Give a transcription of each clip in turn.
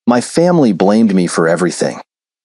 My family blamed me for everything.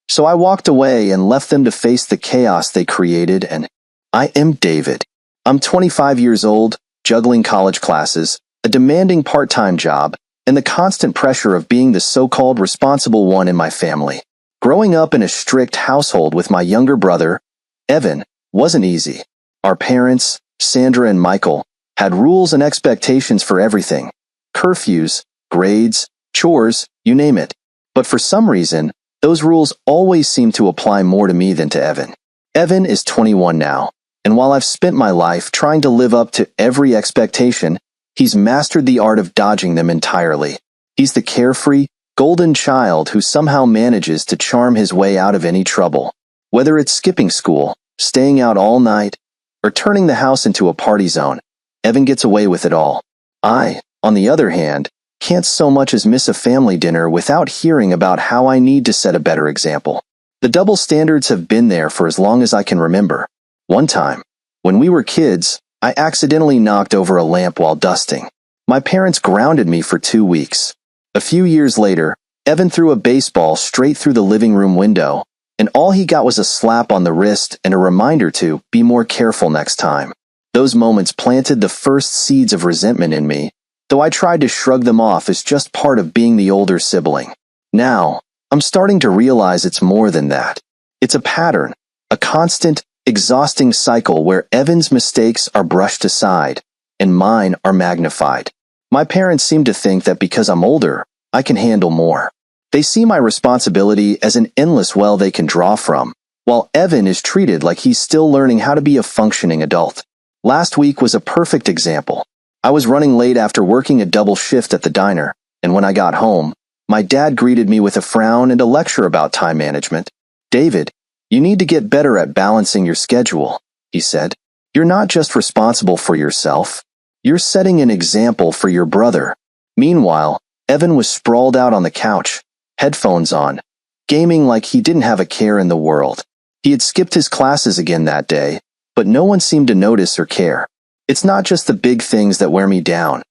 So I walked away and left them to face the chaos they created, and I am David. I'm 25 years old, juggling college classes, a demanding part-time job, and the constant pressure of being the so-called responsible one in my family. Growing up in a strict household with my younger brother, Evan, wasn't easy. Our parents, Sandra and Michael, had rules and expectations for everything. Curfews, grades, chores, you name it. But for some reason, those rules always seem to apply more to me than to Evan. Evan is 21 now, and while I've spent my life trying to live up to every expectation, he's mastered the art of dodging them entirely. He's the carefree, golden child who somehow manages to charm his way out of any trouble. Whether it's skipping school, staying out all night, or turning the house into a party zone, Evan gets away with it all. I, on the other hand, can't so much as miss a family dinner without hearing about how I need to set a better example. The double standards have been there for as long as I can remember. One time, when we were kids, I accidentally knocked over a lamp while dusting. My parents grounded me for 2 weeks. A few years later, Evan threw a baseball straight through the living room window, and all he got was a slap on the wrist and a reminder to be more careful next time. Those moments planted the first seeds of resentment in me, though I tried to shrug them off as just part of being the older sibling. Now, I'm starting to realize it's more than that. It's a pattern, a constant, exhausting cycle where Evan's mistakes are brushed aside, and mine are magnified. My parents seem to think that because I'm older, I can handle more. They see my responsibility as an endless well they can draw from, while Evan is treated like he's still learning how to be a functioning adult. Last week was a perfect example. I was running late after working a double shift at the diner, and when I got home, my dad greeted me with a frown and a lecture about time management. "David, you need to get better at balancing your schedule," he said. "You're not just responsible for yourself. You're setting an example for your brother." Meanwhile, Evan was sprawled out on the couch, headphones on, gaming like he didn't have a care in the world. He had skipped his classes again that day, but no one seemed to notice or care. It's not just the big things that wear me down.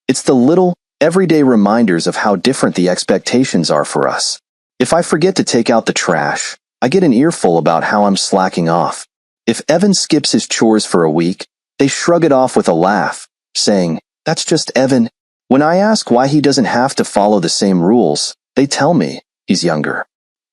It's the little, everyday reminders of how different the expectations are for us. If I forget to take out the trash, I get an earful about how I'm slacking off. If Evan skips his chores for a week, they shrug it off with a laugh, saying, "That's just Evan." When I ask why he doesn't have to follow the same rules, they tell me he's younger.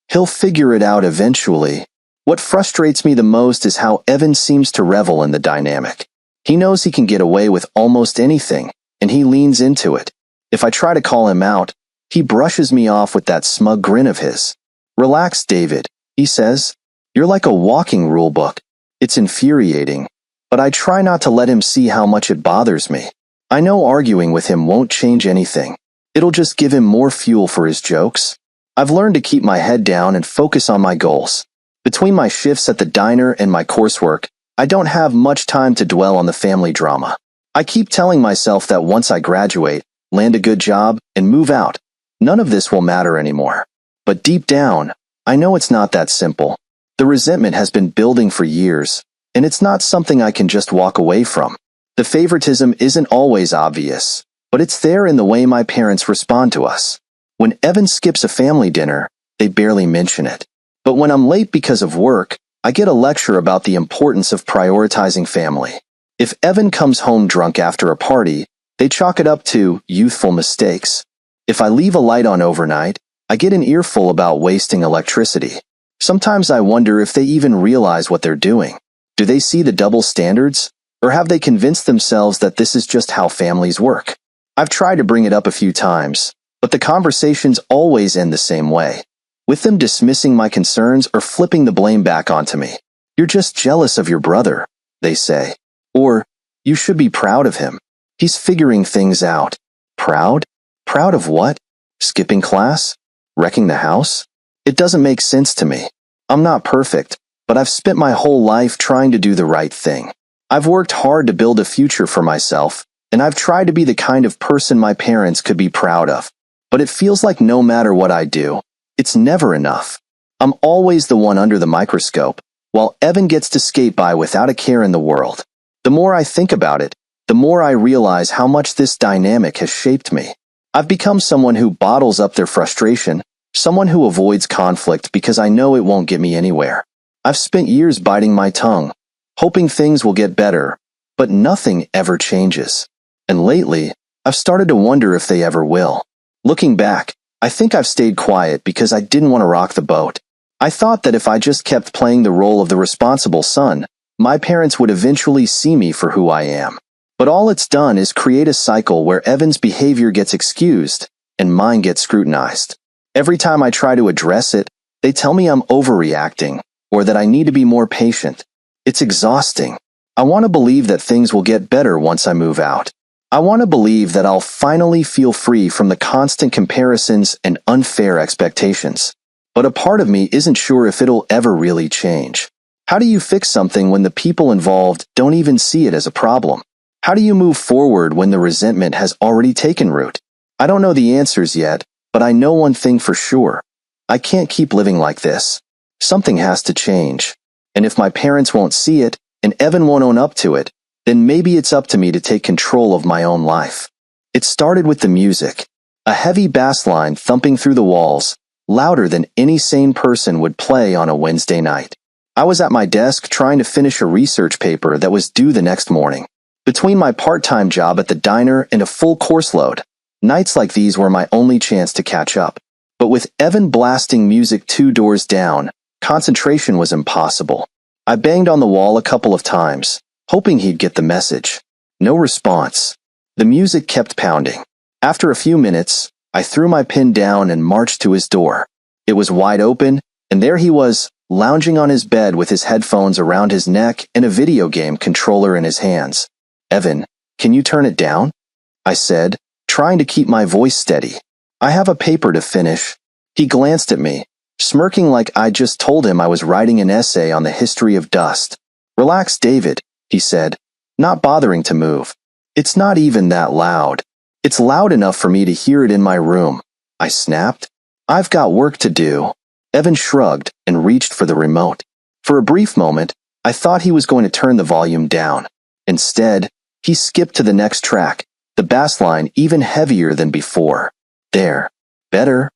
He'll figure it out eventually. What frustrates me the most is how Evan seems to revel in the dynamic. He knows he can get away with almost anything, and he leans into it. If I try to call him out, he brushes me off with that smug grin of his. "Relax, David," he says. "You're like a walking rule book." It's infuriating, but I try not to let him see how much it bothers me. I know arguing with him won't change anything. It'll just give him more fuel for his jokes. I've learned to keep my head down and focus on my goals. Between my shifts at the diner and my coursework, I don't have much time to dwell on the family drama. I keep telling myself that once I graduate, land a good job, and move out, none of this will matter anymore. But deep down, I know it's not that simple. The resentment has been building for years, and it's not something I can just walk away from. The favoritism isn't always obvious, but it's there in the way my parents respond to us. When Evan skips a family dinner, they barely mention it. But when I'm late because of work, I get a lecture about the importance of prioritizing family. If Evan comes home drunk after a party, they chalk it up to youthful mistakes. If I leave a light on overnight, I get an earful about wasting electricity. Sometimes I wonder if they even realize what they're doing. Do they see the double standards? Or have they convinced themselves that this is just how families work? I've tried to bring it up a few times, but the conversations always end the same way, with them dismissing my concerns or flipping the blame back onto me. "You're just jealous of your brother," they say. Or, "You should be proud of him. He's figuring things out." Proud? Proud of what? Skipping class? Wrecking the house? It doesn't make sense to me. I'm not perfect, but I've spent my whole life trying to do the right thing. I've worked hard to build a future for myself, and I've tried to be the kind of person my parents could be proud of. But it feels like no matter what I do, it's never enough. I'm always the one under the microscope, while Evan gets to skate by without a care in the world. The more I think about it, the more I realize how much this dynamic has shaped me. I've become someone who bottles up their frustration, Someone who avoids conflict because I know it won't get me anywhere. I've spent years biting my tongue, hoping things will get better, but nothing ever changes. And lately, I've started to wonder if they ever will. Looking back, I think I've stayed quiet because I didn't want to rock the boat. I thought that if I just kept playing the role of the responsible son, my parents would eventually see me for who I am. But all it's done is create a cycle where Evan's behavior gets excused and mine gets scrutinized. Every time I try to address it, they tell me I'm overreacting or that I need to be more patient. It's exhausting. I want to believe that things will get better once I move out. I want to believe that I'll finally feel free from the constant comparisons and unfair expectations. But a part of me isn't sure if it'll ever really change. How do you fix something when the people involved don't even see it as a problem? How do you move forward when the resentment has already taken root? I don't know the answers yet, but I know one thing for sure. I can't keep living like this. Something has to change. And if my parents won't see it, and Evan won't own up to it, then maybe it's up to me to take control of my own life. It started with the music. A heavy bass line thumping through the walls, louder than any sane person would play on a Wednesday night. I was at my desk trying to finish a research paper that was due the next morning. Between my part-time job at the diner and a full course load, nights like these were my only chance to catch up. But with Evan blasting music 2 doors down, concentration was impossible. I banged on the wall a couple of times, hoping he'd get the message. No response. The music kept pounding. After a few minutes, I threw my pen down and marched to his door. It was wide open, and there he was, lounging on his bed with his headphones around his neck and a video game controller in his hands. "Evan, can you turn it down?" I said, trying to keep my voice steady. "I have a paper to finish." He glanced at me, smirking like I just told him I was writing an essay on the history of dust. "Relax, David," he said, not bothering to move. "It's not even that loud. It's loud enough for me to hear it in my room," I snapped. "I've got work to do." Evan shrugged and reached for the remote. For a brief moment, I thought he was going to turn the volume down. Instead, he skipped to the next track, the bass line even heavier than before. "There. Better?"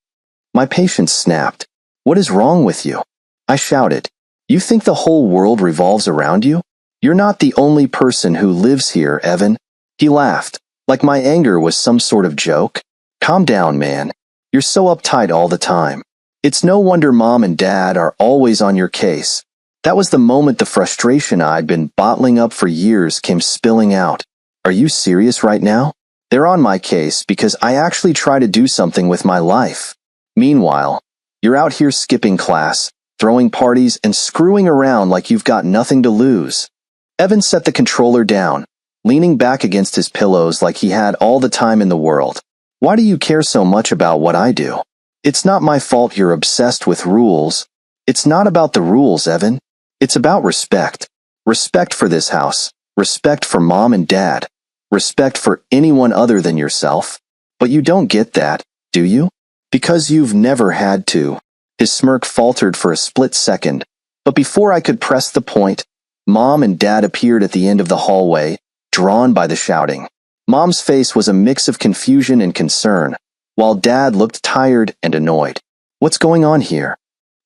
My patience snapped. "What is wrong with you?" I shouted. "You think the whole world revolves around you? You're not the only person who lives here, Evan." He laughed, like my anger was some sort of joke. "Calm down, man. You're so uptight all the time. It's no wonder Mom and Dad are always on your case." That was the moment the frustration I'd been bottling up for years came spilling out. "Are you serious right now? They're on my case because I actually try to do something with my life. Meanwhile, you're out here skipping class, throwing parties, and screwing around like you've got nothing to lose." Evan set the controller down, leaning back against his pillows like he had all the time in the world. "Why do you care so much about what I do? It's not my fault you're obsessed with rules. It's not about the rules, Evan. It's about respect. Respect for this house. Respect for Mom and Dad. Respect for anyone other than yourself. But you don't get that, do you? Because you've never had to." His smirk faltered for a split second, but before I could press the point, Mom and Dad appeared at the end of the hallway, drawn by the shouting. Mom's face was a mix of confusion and concern, while Dad looked tired and annoyed. "What's going on here?"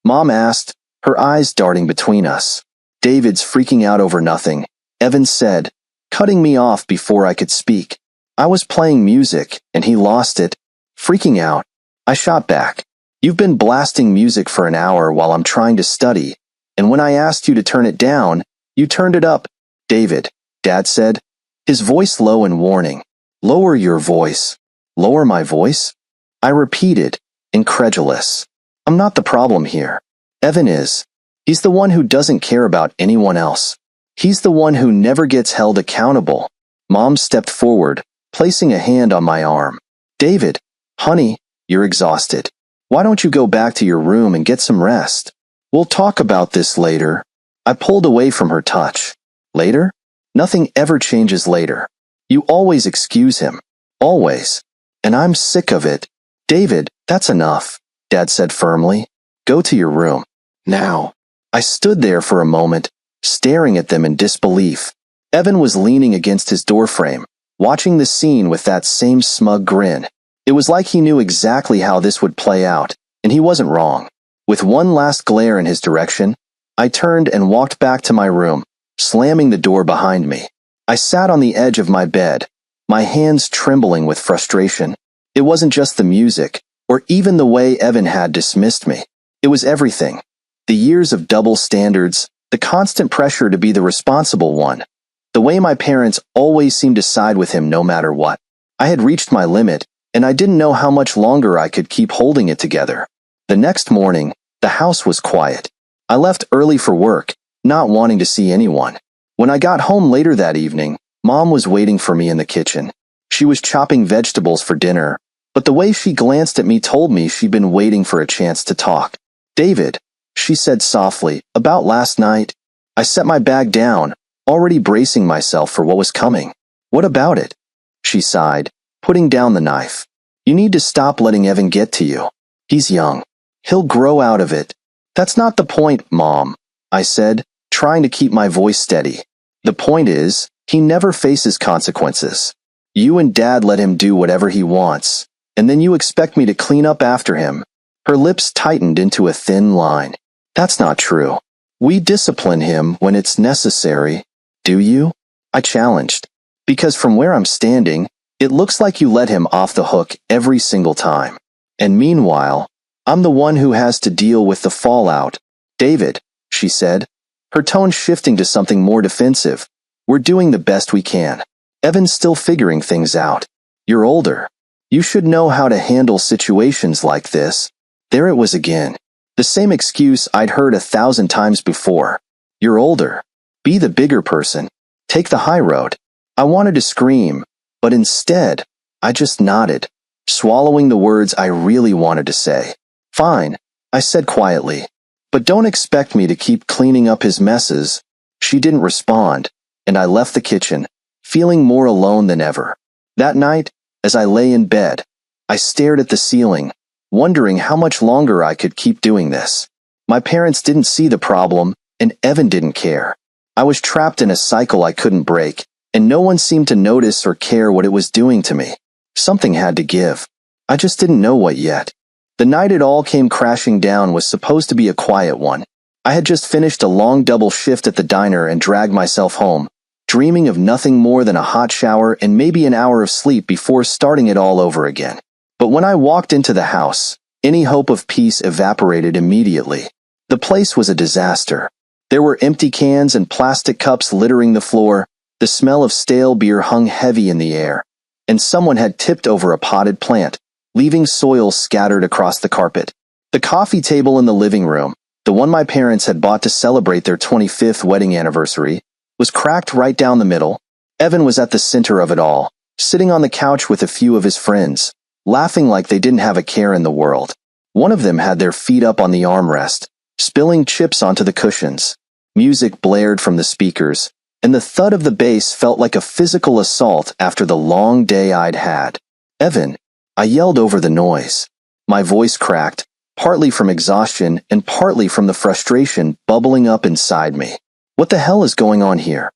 Mom asked, her eyes darting between us. "David's freaking out over nothing," Evan said, cutting me off before I could speak. "I was playing music, and he lost it. Freaking out." I shot back. "You've been blasting music for an hour while I'm trying to study, and when I asked you to turn it down, you turned it up." "David," Dad said, his voice low and warning. "Lower your voice." "Lower my voice?" I repeated, incredulous. "I'm not the problem here. Evan is. He's the one who doesn't care about anyone else. He's the one who never gets held accountable." Mom stepped forward, placing a hand on my arm. "David, honey, you're exhausted. Why don't you go back to your room and get some rest? We'll talk about this later." I pulled away from her touch. "Later? Nothing ever changes later. You always excuse him. Always. And I'm sick of it." "David, that's enough," Dad said firmly. "Go to your room. Now." I stood there for a moment, staring at them in disbelief. Evan was leaning against his doorframe, watching the scene with that same smug grin. It was like he knew exactly how this would play out, And he wasn't wrong. With one last glare in his direction, I turned and walked back to my room, slamming the door behind me. I sat on the edge of my bed, my hands trembling with frustration. It wasn't just the music, or even the way Evan had dismissed me. It was everything. The years of double standards, the constant pressure to be the responsible one, the way my parents always seemed to side with him no matter what. I had reached my limit, and I didn't know how much longer I could keep holding it together. The next morning, the house was quiet. I left early for work, not wanting to see anyone. When I got home later that evening, Mom was waiting for me in the kitchen. She was chopping vegetables for dinner, but the way she glanced at me told me she'd been waiting for a chance to talk. "David," she said softly, "about last night." I set my bag down, already bracing myself for what was coming. "What about it?" she sighed, putting down the knife. "You need to stop letting Evan get to you. He's young. He'll grow out of it." "That's not the point, Mom," I said, trying to keep my voice steady. "The point is, he never faces consequences. You and Dad let him do whatever he wants, and then you expect me to clean up after him." Her lips tightened into a thin line. "That's not true. We discipline him when it's necessary. Do you?" I challenged. "Because from where I'm standing, it looks like you let him off the hook every single time. And meanwhile, I'm the one who has to deal with the fallout." "David," she said, her tone shifting to something more defensive, "we're doing the best we can. Evan's still figuring things out. You're older. You should know how to handle situations like this." There it was again. The same excuse I'd heard 1,000 times before. "You're older. Be the bigger person. Take the high road." I wanted to scream, but instead, I just nodded, swallowing the words I really wanted to say. "Fine," I said quietly, "but don't expect me to keep cleaning up his messes." She didn't respond, and I left the kitchen, feeling more alone than ever. That night, as I lay in bed, I stared at the ceiling, wondering how much longer I could keep doing this. My parents didn't see the problem, and Evan didn't care. I was trapped in a cycle I couldn't break, and no one seemed to notice or care what it was doing to me. Something had to give. I just didn't know what yet. The night it all came crashing down was supposed to be a quiet one. I had just finished a long double shift at the diner and dragged myself home, dreaming of nothing more than a hot shower and maybe an hour of sleep before starting it all over again. But when I walked into the house, any hope of peace evaporated immediately. The place was a disaster. There were empty cans and plastic cups littering the floor, the smell of stale beer hung heavy in the air, and someone had tipped over a potted plant, leaving soil scattered across the carpet. The coffee table in the living room, the one my parents had bought to celebrate their 25th wedding anniversary, was cracked right down the middle. Evan was at the center of it all, sitting on the couch with a few of his friends, laughing like they didn't have a care in the world. One of them had their feet up on the armrest, spilling chips onto the cushions. Music blared from the speakers, and the thud of the bass felt like a physical assault after the long day I'd had. "Evan," I yelled over the noise. My voice cracked, partly from exhaustion and partly from the frustration bubbling up inside me. "What the hell is going on here?"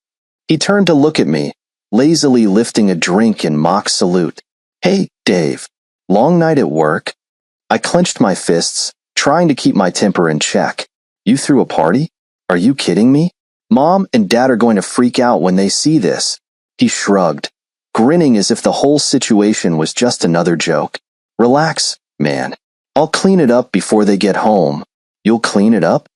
He turned to look at me, lazily lifting a drink in mock salute. "Hey, Dave. Long night at work?" I clenched my fists, trying to keep my temper in check. "You threw a party? Are you kidding me? Mom and Dad are going to freak out when they see this." He shrugged, grinning as if the whole situation was just another joke. "Relax, man. I'll clean it up before they get home." "You'll clean it up?"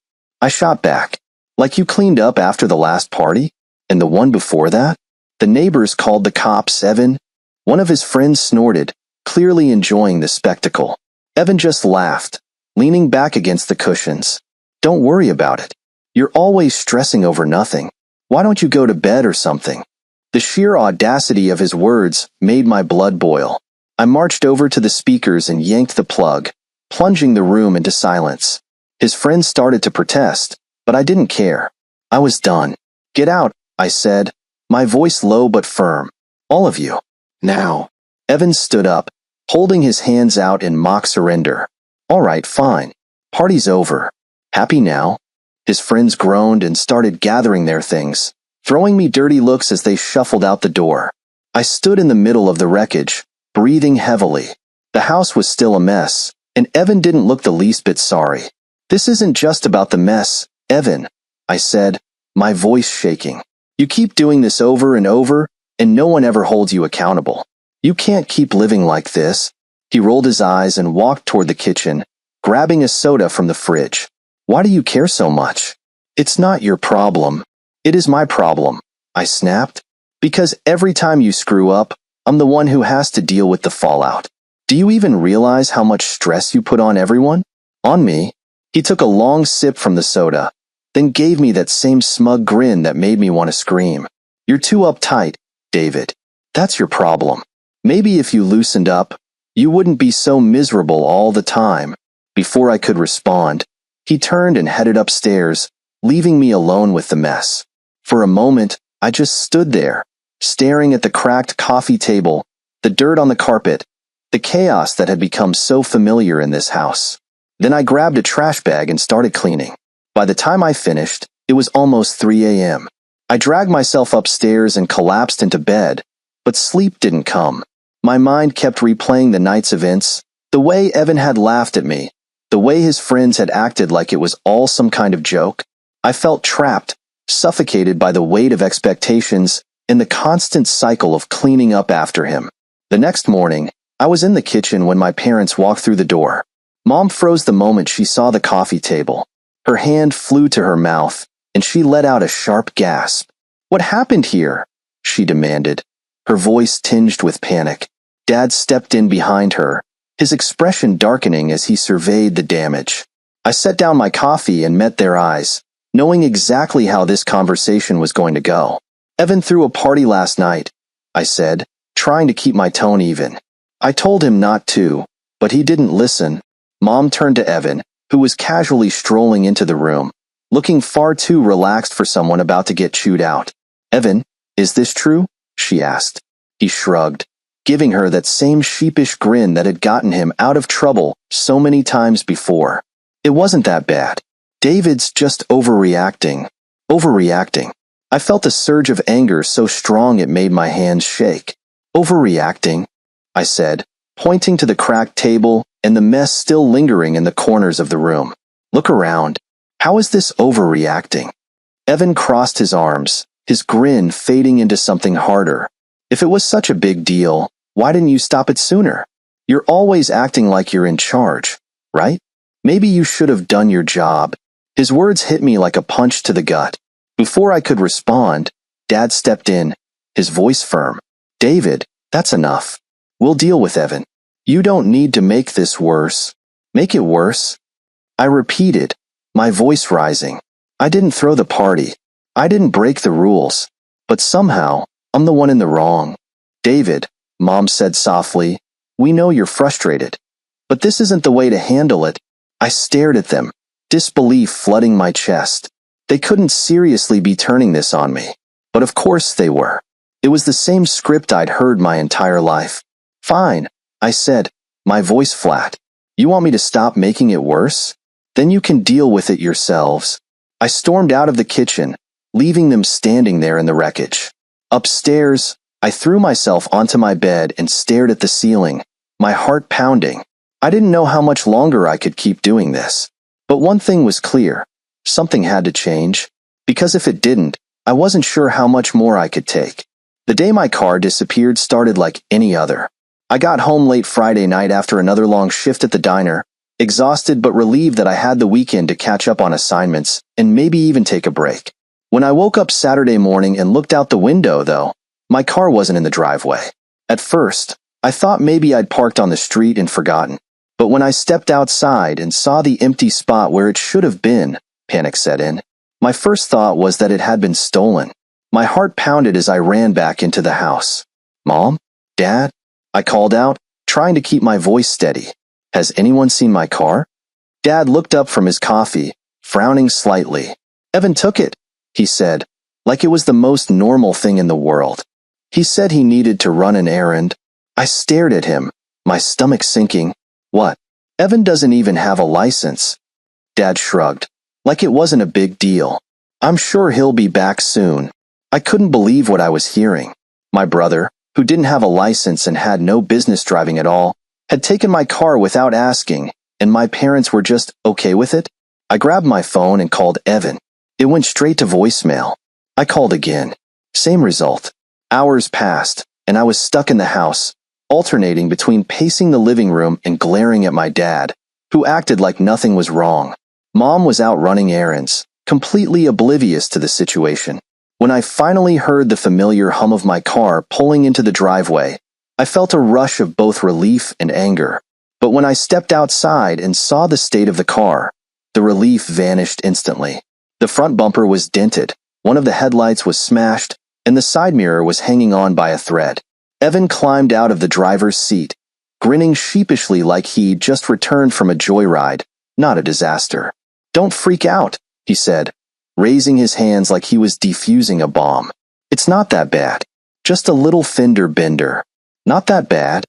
I shot back. "Like you cleaned up after the last party? And the one before that? The neighbors called the cops, Evan." One of his friends snorted, clearly enjoying the spectacle. Evan just laughed, leaning back against the cushions. "Don't worry about it. You're always stressing over nothing. Why don't you go to bed or something?" The sheer audacity of his words made my blood boil. I marched over to the speakers and yanked the plug, plunging the room into silence. His friends started to protest, but I didn't care. I was done. "Get out," I said, my voice low but firm. "All of you. Now." Evan stood up, holding his hands out in mock surrender. "All right, fine. Party's over. Happy now?" His friends groaned and started gathering their things, throwing me dirty looks as they shuffled out the door. I stood in the middle of the wreckage, breathing heavily. The house was still a mess, and Evan didn't look the least bit sorry. "This isn't just about the mess, Evan," I said, my voice shaking. "You keep doing this over and over, and no one ever holds you accountable. You can't keep living like this." He rolled his eyes and walked toward the kitchen, grabbing a soda from the fridge. "Why do you care so much?" "It's not your problem. It is my problem," I snapped. "Because every time you screw up, I'm the one who has to deal with the fallout. Do you even realize how much stress you put on everyone? On me?" He took a long sip from the soda, then gave me that same smug grin that made me want to scream. "You're too uptight, David. That's your problem. Maybe if you loosened up, you wouldn't be so miserable all the time." Before I could respond, he turned and headed upstairs, leaving me alone with the mess. For a moment, I just stood there, staring at the cracked coffee table, the dirt on the carpet, the chaos that had become so familiar in this house. Then I grabbed a trash bag and started cleaning. By the time I finished, it was almost 3 a.m. I dragged myself upstairs and collapsed into bed, but sleep didn't come. My mind kept replaying the night's events, the way Evan had laughed at me, the way his friends had acted like it was all some kind of joke. I felt trapped, suffocated by the weight of expectations and the constant cycle of cleaning up after him. The next morning, I was in the kitchen when my parents walked through the door. Mom froze the moment she saw the coffee table. Her hand flew to her mouth, and she let out a sharp gasp. "What happened here?" she demanded, her voice tinged with panic. Dad stepped in behind her, his expression darkening as he surveyed the damage. I set down my coffee and met their eyes, knowing exactly how this conversation was going to go. "Evan threw a party last night," I said, trying to keep my tone even. "I told him not to, but he didn't listen." Mom turned to Evan, who was casually strolling into the room, looking far too relaxed for someone about to get chewed out. "Evan, is this true?" she asked. He shrugged, giving her that same sheepish grin that had gotten him out of trouble so many times before. "It wasn't that bad. David's just overreacting." Overreacting. I felt a surge of anger so strong it made my hands shake. "Overreacting?" I said, pointing to the cracked table and the mess still lingering in the corners of the room. "Look around. How is this overreacting?" Evan crossed his arms, his grin fading into something harder. "If it was such a big deal, why didn't you stop it sooner? You're always acting like you're in charge, right? Maybe you should have done your job." His words hit me like a punch to the gut. Before I could respond, Dad stepped in, his voice firm. "David, that's enough. We'll deal with Evan. You don't need to make this worse." "Make it worse?" I repeated, my voice rising. "I didn't throw the party. I didn't break the rules. But somehow, I'm the one in the wrong." "David," Mom said softly, "we know you're frustrated. But this isn't the way to handle it." I stared at them, disbelief flooding my chest. They couldn't seriously be turning this on me. But of course they were. It was the same script I'd heard my entire life. "Fine," I said, my voice flat. "You want me to stop making it worse? Then you can deal with it yourselves." I stormed out of the kitchen, leaving them standing there in the wreckage. Upstairs, I threw myself onto my bed and stared at the ceiling, my heart pounding. I didn't know how much longer I could keep doing this. But one thing was clear. Something had to change. Because if it didn't, I wasn't sure how much more I could take. The day my car disappeared started like any other. I got home late Friday night after another long shift at the diner, exhausted but relieved that I had the weekend to catch up on assignments and maybe even take a break. When I woke up Saturday morning and looked out the window, though, my car wasn't in the driveway. At first, I thought maybe I'd parked on the street and forgotten. But when I stepped outside and saw the empty spot where it should have been, panic set in. My first thought was that it had been stolen. My heart pounded as I ran back into the house. "Mom? Dad?" I called out, trying to keep my voice steady. "Has anyone seen my car?" Dad looked up from his coffee, frowning slightly. "Evan took it," he said, like it was the most normal thing in the world. He said he needed to run an errand. I stared at him, my stomach sinking. "What? Evan doesn't even have a license." Dad shrugged, like it wasn't a big deal. "I'm sure he'll be back soon." I couldn't believe what I was hearing. My brother, who didn't have a license and had no business driving at all, had taken my car without asking, and my parents were just okay with it? I grabbed my phone and called Evan. It went straight to voicemail. I called again. Same result. Hours passed, and I was stuck in the house, alternating between pacing the living room and glaring at my dad, who acted like nothing was wrong. Mom was out running errands, completely oblivious to the situation. When I finally heard the familiar hum of my car pulling into the driveway, I felt a rush of both relief and anger. But when I stepped outside and saw the state of the car, the relief vanished instantly. The front bumper was dented, one of the headlights was smashed, and the side mirror was hanging on by a thread. Evan climbed out of the driver's seat, grinning sheepishly like he'd just returned from a joyride, not a disaster. "Don't freak out," he said, raising his hands like he was defusing a bomb. "It's not that bad. Just a little fender bender." "Not that bad?"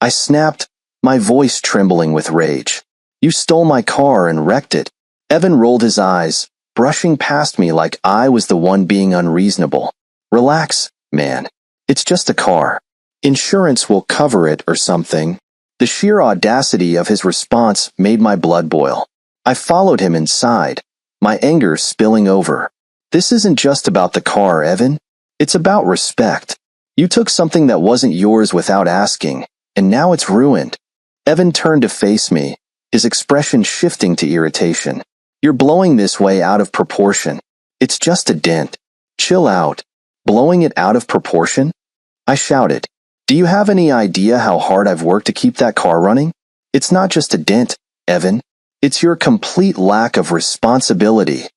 I snapped, my voice trembling with rage. "You stole my car and wrecked it." Evan rolled his eyes, brushing past me like I was the one being unreasonable. "Relax, man. It's just a car. Insurance will cover it or something." The sheer audacity of his response made my blood boil. I followed him inside, my anger spilling over. "This isn't just about the car, Evan. It's about respect. You took something that wasn't yours without asking, and now it's ruined." Evan turned to face me, his expression shifting to irritation. "You're blowing this way out of proportion. It's just a dent. Chill out." "Blowing it out of proportion?" I shouted. "Do you have any idea how hard I've worked to keep that car running? It's not just a dent, Evan. It's your complete lack of responsibility."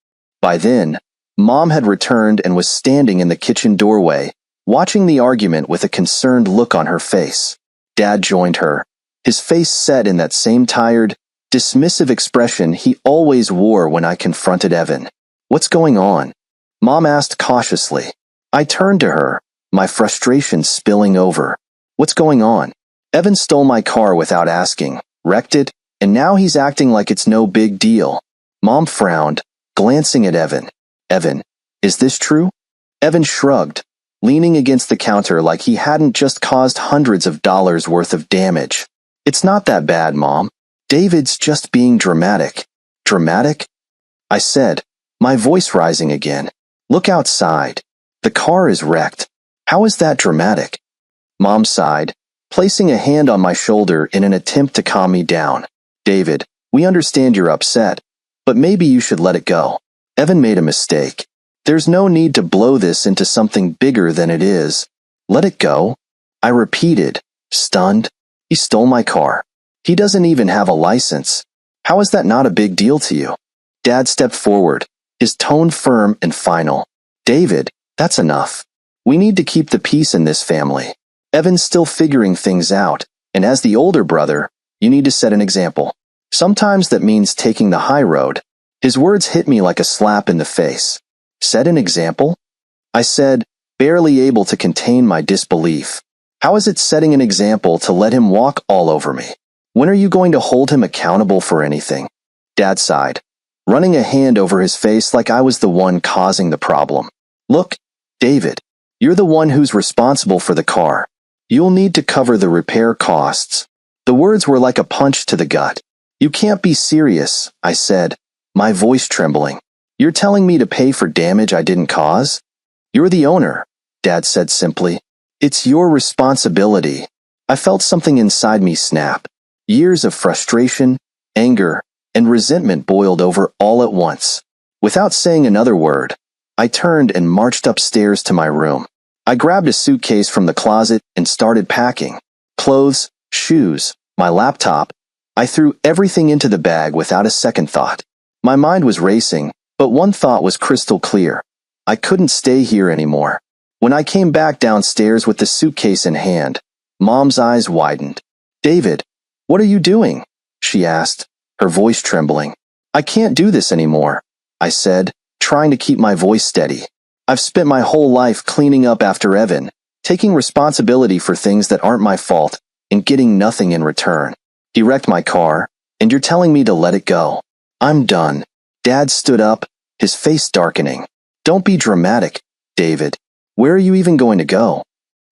By then, Mom had returned and was standing in the kitchen doorway, watching the argument with a concerned look on her face. Dad joined her, his face set in that same tired, dismissive expression he always wore when I confronted Evan. "What's going on?" Mom asked cautiously. I turned to her, my frustration spilling over. "What's going on? Evan stole my car without asking, wrecked it, and now he's acting like it's no big deal." Mom frowned, glancing at Evan. "Evan, is this true?" Evan shrugged, leaning against the counter like he hadn't just caused hundreds of dollars worth of damage. "It's not that bad, Mom. David's just being dramatic." "Dramatic?" I said, my voice rising again. "Look outside. The car is wrecked. How is that dramatic?" Mom sighed, placing a hand on my shoulder in an attempt to calm me down. "David, we understand you're upset, but maybe you should let it go. Evan made a mistake. There's no need to blow this into something bigger than it is. Let it go." I repeated, stunned. "He stole my car. He doesn't even have a license. How is that not a big deal to you?" Dad stepped forward, his tone firm and final. "David, that's enough. We need to keep the peace in this family. Evan's still figuring things out, and as the older brother, you need to set an example. Sometimes that means taking the high road." His words hit me like a slap in the face. "Set an example?" I said, barely able to contain my disbelief. "How is it setting an example to let him walk all over me? When are you going to hold him accountable for anything?" Dad sighed, running a hand over his face like I was the one causing the problem. "Look, David, you're the one who's responsible for the car. You'll need to cover the repair costs." The words were like a punch to the gut. "You can't be serious," I said, my voice trembling. "You're telling me to pay for damage I didn't cause?" "You're the owner," Dad said simply. "It's your responsibility." I felt something inside me snap. Years of frustration, anger, and resentment boiled over all at once. Without saying another word, I turned and marched upstairs to my room. I grabbed a suitcase from the closet and started packing. Clothes, shoes, my laptop. I threw everything into the bag without a second thought. My mind was racing, but one thought was crystal clear. I couldn't stay here anymore. When I came back downstairs with the suitcase in hand, Mom's eyes widened. "David, what are you doing?" she asked, her voice trembling. "I can't do this anymore," I said, trying to keep my voice steady. "I've spent my whole life cleaning up after Evan, taking responsibility for things that aren't my fault, and getting nothing in return. He wrecked my car, and you're telling me to let it go. I'm done." Dad stood up, his face darkening. "Don't be dramatic, David. Where are you even going to go?"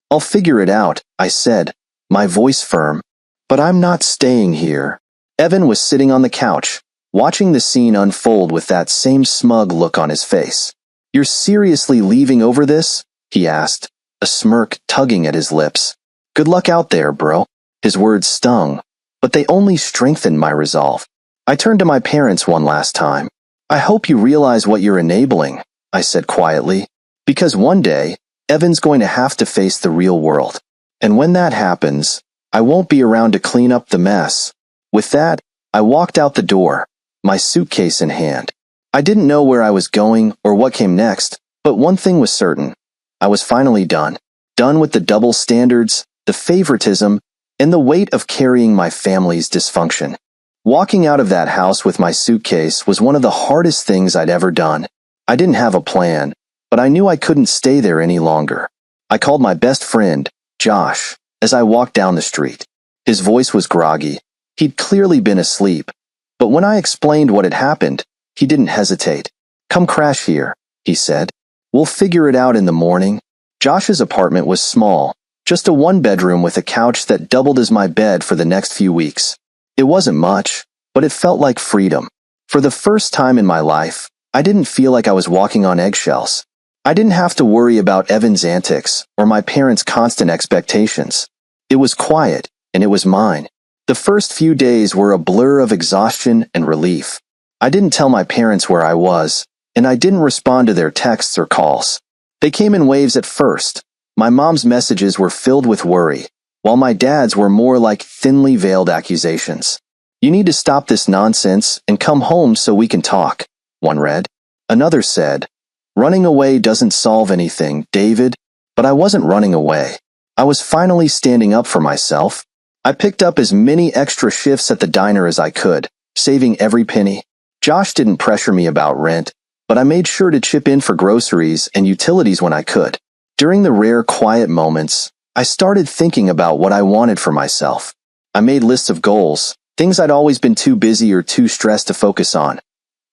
"I'll figure it out," I said, my voice firm. "But I'm not staying here." Evan was sitting on the couch, watching the scene unfold with that same smug look on his face. "You're seriously leaving over this?" he asked, a smirk tugging at his lips. "Good luck out there, bro." His words stung, but they only strengthened my resolve. I turned to my parents one last time. "I hope you realize what you're enabling," I said quietly, "because one day, Evan's going to have to face the real world. And when that happens, I won't be around to clean up the mess." With that, I walked out the door, my suitcase in hand. I didn't know where I was going or what came next, but one thing was certain. I was finally done. Done with the double standards, the favoritism, and the weight of carrying my family's dysfunction. Walking out of that house with my suitcase was one of the hardest things I'd ever done. I didn't have a plan, but I knew I couldn't stay there any longer. I called my best friend, Josh, as I walked down the street. His voice was groggy. He'd clearly been asleep, but when I explained what had happened, he didn't hesitate. "Come crash here," he said. "We'll figure it out in the morning." Josh's apartment was small, just a one-bedroom with a couch that doubled as my bed for the next few weeks. It wasn't much, but it felt like freedom. For the first time in my life, I didn't feel like I was walking on eggshells. I didn't have to worry about Evan's antics or my parents' constant expectations. It was quiet, and it was mine. The first few days were a blur of exhaustion and relief. I didn't tell my parents where I was, and I didn't respond to their texts or calls. They came in waves at first. My mom's messages were filled with worry, while my dad's were more like thinly veiled accusations. "You need to stop this nonsense and come home so we can talk," one read. Another said, "Running away doesn't solve anything, David." But I wasn't running away. I was finally standing up for myself. I picked up as many extra shifts at the diner as I could, saving every penny. Josh didn't pressure me about rent, but I made sure to chip in for groceries and utilities when I could. During the rare quiet moments, I started thinking about what I wanted for myself. I made lists of goals, things I'd always been too busy or too stressed to focus on.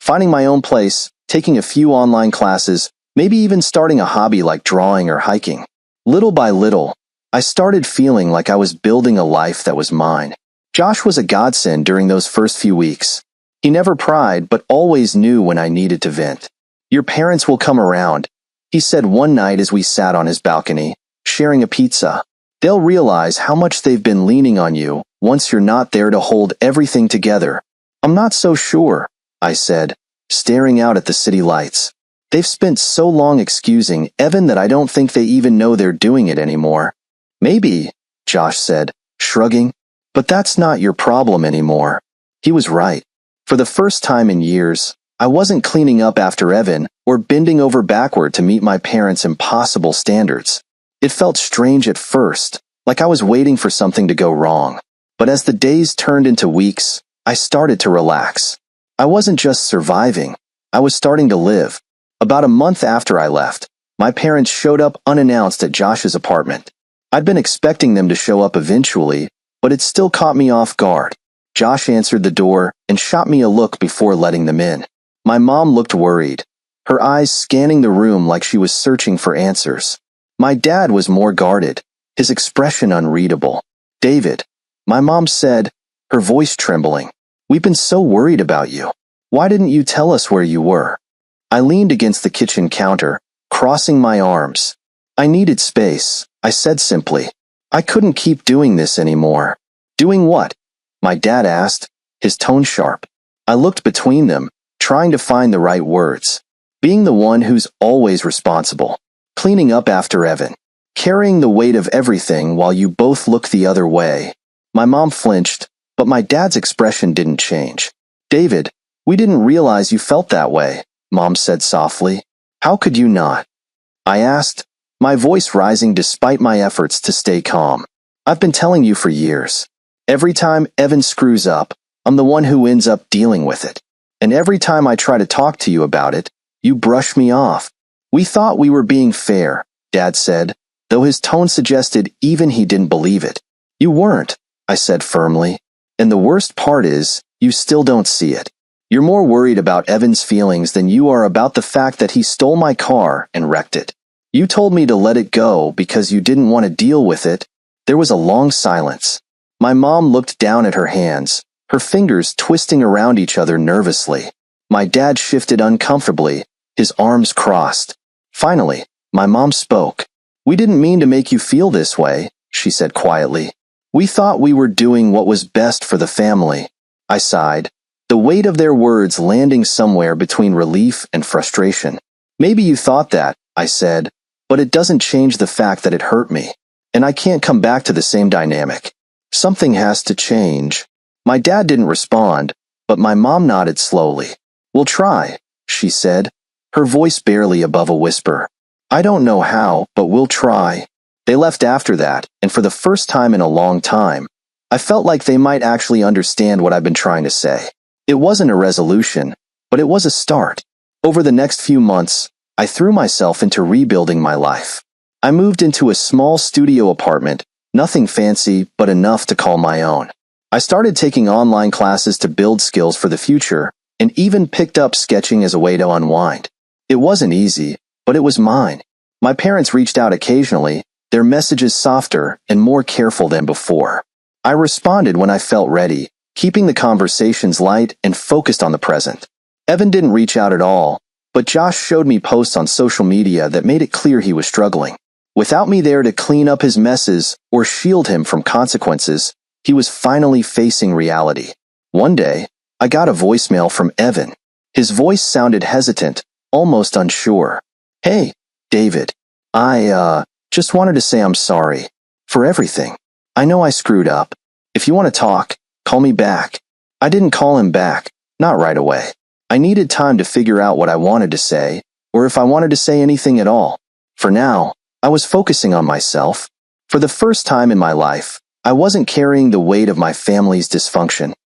Finding my own place, taking a few online classes, maybe even starting a hobby like drawing or hiking. Little by little, I started feeling like I was building a life that was mine. Josh was a godsend during those first few weeks. He never pried, but always knew when I needed to vent. "Your parents will come around," he said one night as we sat on his balcony, sharing a pizza. "They'll realize how much they've been leaning on you once you're not there to hold everything together." "I'm not so sure," I said, staring out at the city lights. "They've spent so long excusing Evan that I don't think they even know they're doing it anymore." "Maybe," Josh said, shrugging, "but that's not your problem anymore." He was right. For the first time in years, I wasn't cleaning up after Evan or bending over backward to meet my parents' impossible standards. It felt strange at first, like I was waiting for something to go wrong. But as the days turned into weeks, I started to relax. I wasn't just surviving, I was starting to live. About a month after I left, my parents showed up unannounced at Josh's apartment. I'd been expecting them to show up eventually, but it still caught me off guard. Josh answered the door and shot me a look before letting them in. My mom looked worried, her eyes scanning the room like she was searching for answers. My dad was more guarded, his expression unreadable. "David," my mom said, her voice trembling, "we've been so worried about you. Why didn't you tell us where you were?" I leaned against the kitchen counter, crossing my arms. "I needed space," I said simply. "I couldn't keep doing this anymore." "Doing what?" my dad asked, his tone sharp. I looked between them, trying to find the right words. "Being the one who's always responsible. Cleaning up after Evan. Carrying the weight of everything while you both look the other way." My mom flinched, but my dad's expression didn't change. "David, we didn't realize you felt that way," Mom said softly. "How could you not?" I asked, my voice rising despite my efforts to stay calm. "I've been telling you for years. Every time Evan screws up, I'm the one who ends up dealing with it. And every time I try to talk to you about it, you brush me off." "We thought we were being fair," Dad said, though his tone suggested even he didn't believe it. "You weren't," I said firmly. "And the worst part is, you still don't see it. You're more worried about Evan's feelings than you are about the fact that he stole my car and wrecked it. You told me to let it go because you didn't want to deal with it." There was a long silence. My mom looked down at her hands, her fingers twisting around each other nervously. My dad shifted uncomfortably, his arms crossed. Finally, my mom spoke. "We didn't mean to make you feel this way," she said quietly. "We thought we were doing what was best for the family." I sighed, the weight of their words landing somewhere between relief and frustration. "Maybe you thought that," I said, "but it doesn't change the fact that it hurt me. And I can't come back to the same dynamic. Something has to change." My dad didn't respond, but my mom nodded slowly. "We'll try," she said, her voice barely above a whisper. "I don't know how, but we'll try." They left after that, and for the first time in a long time, I felt like they might actually understand what I've been trying to say. It wasn't a resolution, but it was a start. Over the next few months, I threw myself into rebuilding my life. I moved into a small studio apartment, nothing fancy, but enough to call my own. I started taking online classes to build skills for the future, and even picked up sketching as a way to unwind. It wasn't easy, but it was mine. My parents reached out occasionally, their messages softer and more careful than before. I responded when I felt ready, keeping the conversations light and focused on the present. Evan didn't reach out at all, but Josh showed me posts on social media that made it clear he was struggling. Without me there to clean up his messes or shield him from consequences, he was finally facing reality. One day, I got a voicemail from Evan. His voice sounded hesitant, almost unsure. "Hey, David. I just wanted to say I'm sorry. For everything. I know I screwed up. If you want to talk, call me back." I didn't call him back, not right away. I needed time to figure out what I wanted to say, or if I wanted to say anything at all. For now, I was focusing on myself. For the first time in my life, I wasn't carrying the weight of my family's dysfunction.